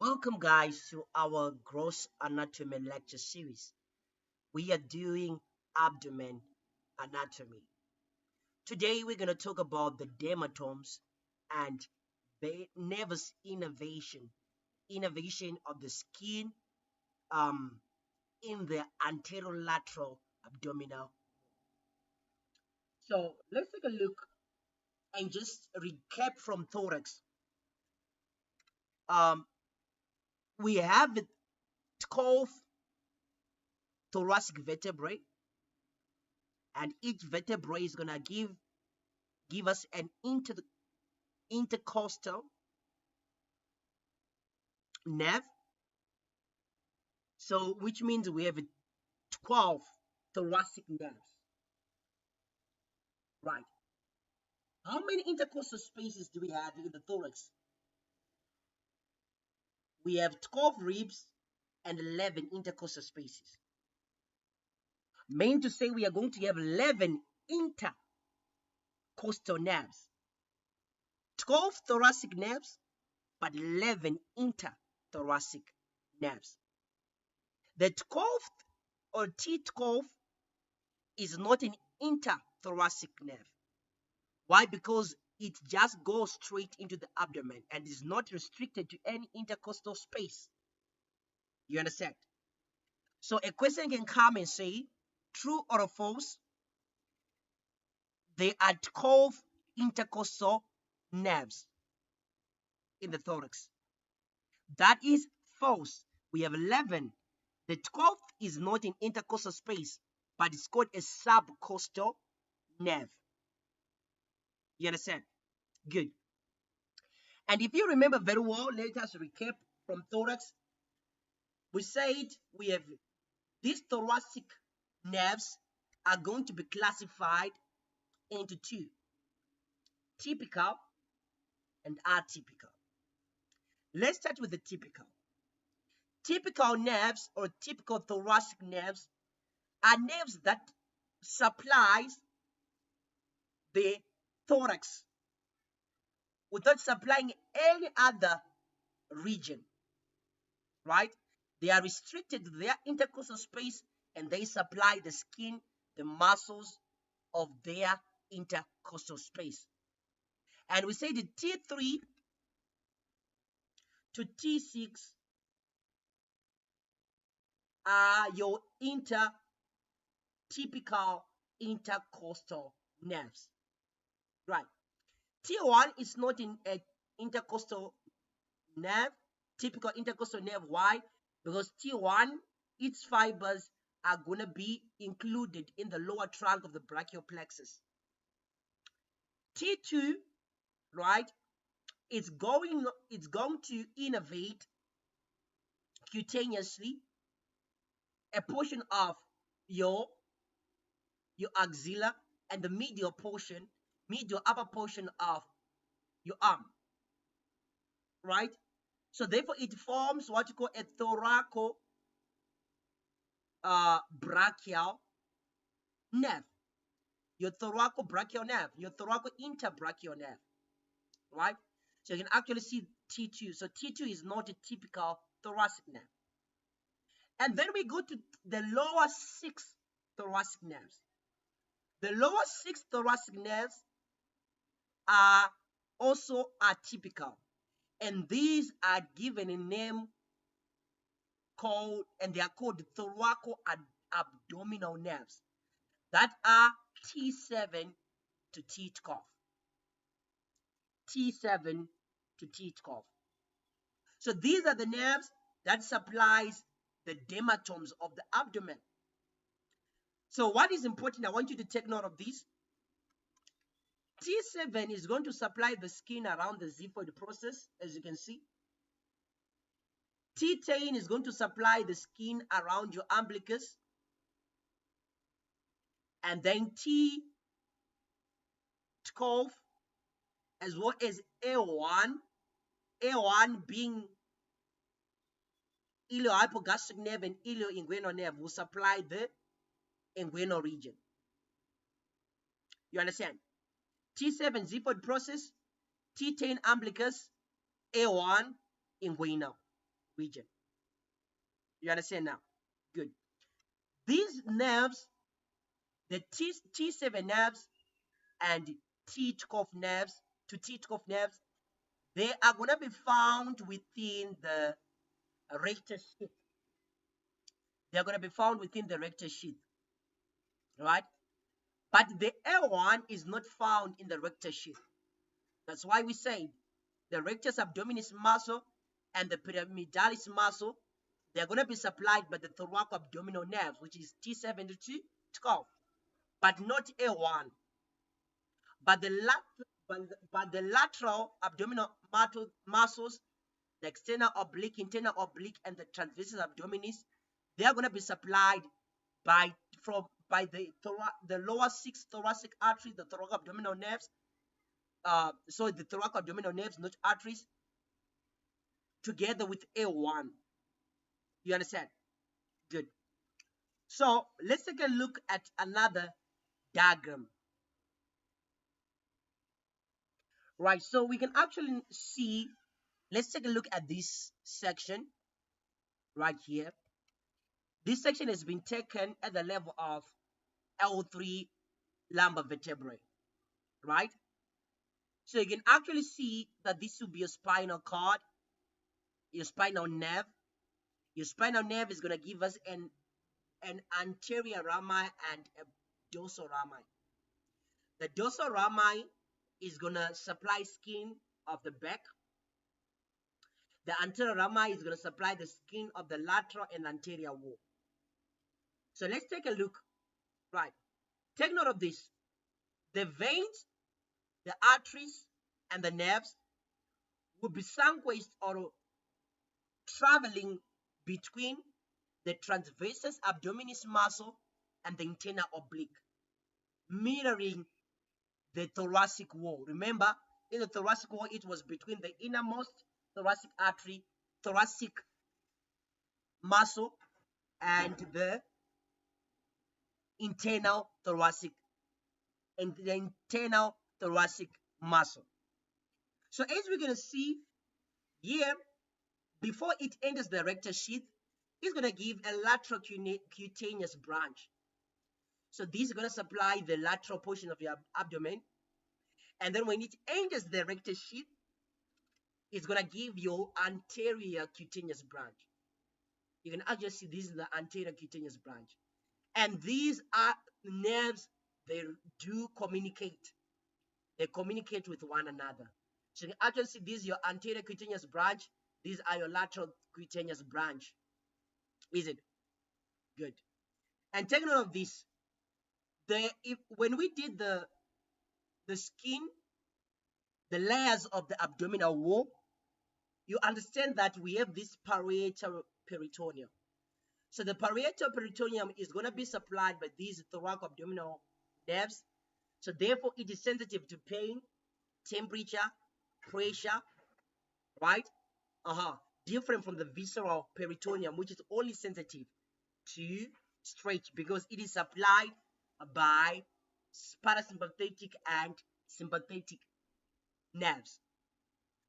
Welcome, guys, to our gross anatomy lecture series. We are doing abdomen anatomy. Today, we're going to talk about the dermatomes and the nervous innervation of the skin um, in the anterolateral abdominal. So, let's take a look and just recap from thorax. Um, we have the 12 thoracic vertebrae, and each vertebrae is going to give us an intercostal nerve. So, which means we have 12 thoracic nerves, right? How many intercostal spaces do we have in the thorax? We have 12 ribs and 11 intercostal spaces. Meaning to say we are going to have 11 intercostal nerves. 12 thoracic nerves, but 11 interthoracic nerves. The 12th or T12 is not an interthoracic nerve. Why? Because it just goes straight into the abdomen and is not restricted to any intercostal space. You understand? So a question can come and say, true or false, there are 12 intercostal nerves in the thorax. That is false. We have 11. The 12th is not an intercostal space, but it's called a subcostal nerve. You understand? Good. And if you remember very well, let us recap from thorax. We said we have these thoracic nerves are going to be classified into two, typical and atypical. Let's start with the typical. Typical nerves or typical thoracic nerves are nerves that supplies the thorax without supplying any other region, right? They are restricted to their intercostal space and they supply the skin, the muscles of their intercostal space. And we say the T3 to T6 are your typical intercostal nerves, right? T1 is not in an intercostal nerve, typical intercostal nerve. Why? Because T1, its fibers are going to be included in the lower trunk of the brachial plexus. T2, right, it's going to innervate cutaneously a portion of your axilla and the medial upper portion of your arm, right? So therefore, it forms what you call a thoraco brachial nerve. Your thoracobrachial nerve, your thoraco-interbrachial nerve, right? So you can actually see T2. So T2 is not a typical thoracic nerve. And then we go to the lower 6 thoracic nerves. The lower 6 thoracic nerves are also atypical. And these are given a name called, and they are called thoraco-abdominal nerves that are T7 to T12. T7 to T12. So these are the nerves that supplies the dermatomes of the abdomen. So what is important, I want you to take note of this. T7 is going to supply the skin around the xiphoid process, as you can see. T10 is going to supply the skin around your umbilicus. And then T12 as well as A1 being iliohypogastric nerve and ilioinguinal nerve will supply the inguinal region. You understand? T7 xiphoid process, T10 umbilicus, A1 inguinal. region. You understand now? Good. These nerves, the T7 nerves and T12 nerves to T12 nerves, they are going to be found within the rectus sheath. They are going to be found within the rectus sheath, right? But the L1 is not found in the rectus sheath. That's why we say the rectus abdominis muscle and the pyramidalis muscle, they're going to be supplied by the thoracoabdominal nerves, which is T7 to T12, but not A1. But the lateral abdominal muscles, the external oblique, internal oblique, and the transversus abdominis, they are going to be supplied by the lower 6 thoracic arteries, the thoracoabdominal nerves. So the thoracoabdominal nerves, not arteries, together with A1. You understand? Good. So let's take a look at another diagram. Right, so we can actually see, let's take a look at this section right here. This section has been taken at the level of L3 lumbar vertebrae, right? So you can actually see that this will be your spinal cord, your spinal nerve. Your spinal nerve is going to give us an anterior rami and a dorsal rami. The dorsal rami is going to supply skin of the back. The anterior rami is going to supply the skin of the lateral and anterior wall. So let's take a look. Right. Take note of this. The veins, the arteries, and the nerves will be sanguished or traveling between the transversus abdominis muscle and the internal oblique, mirroring the thoracic wall. Remember, in the thoracic wall, it was between the innermost thoracic artery, thoracic muscle, and the internal thoracic muscle. So as we're going to see here, before it enters the rectus sheath, it's going to give a lateral cutaneous branch. So this is going to supply the lateral portion of your abdomen. And then when it enters the rectus sheath, it's going to give you anterior cutaneous branch. You can actually see this is the anterior cutaneous branch. And these are nerves, they do communicate. They communicate with one another. So you can actually see this is your anterior cutaneous branch. These are your lateral cutaneous branch. Is it? Good. And take note of this. When we did the skin, the layers of the abdominal wall, you understand that we have this parietal peritoneum. So the parietal peritoneum is going to be supplied by these thoracoabdominal nerves. So therefore, it is sensitive to pain, temperature, pressure, right? Different from the visceral peritoneum, which is only sensitive to stretch because it is supplied by parasympathetic and sympathetic nerves.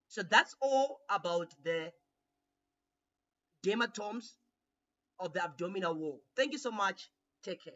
So that's all about the dermatomes of the abdominal wall. Thank you so much. Take care.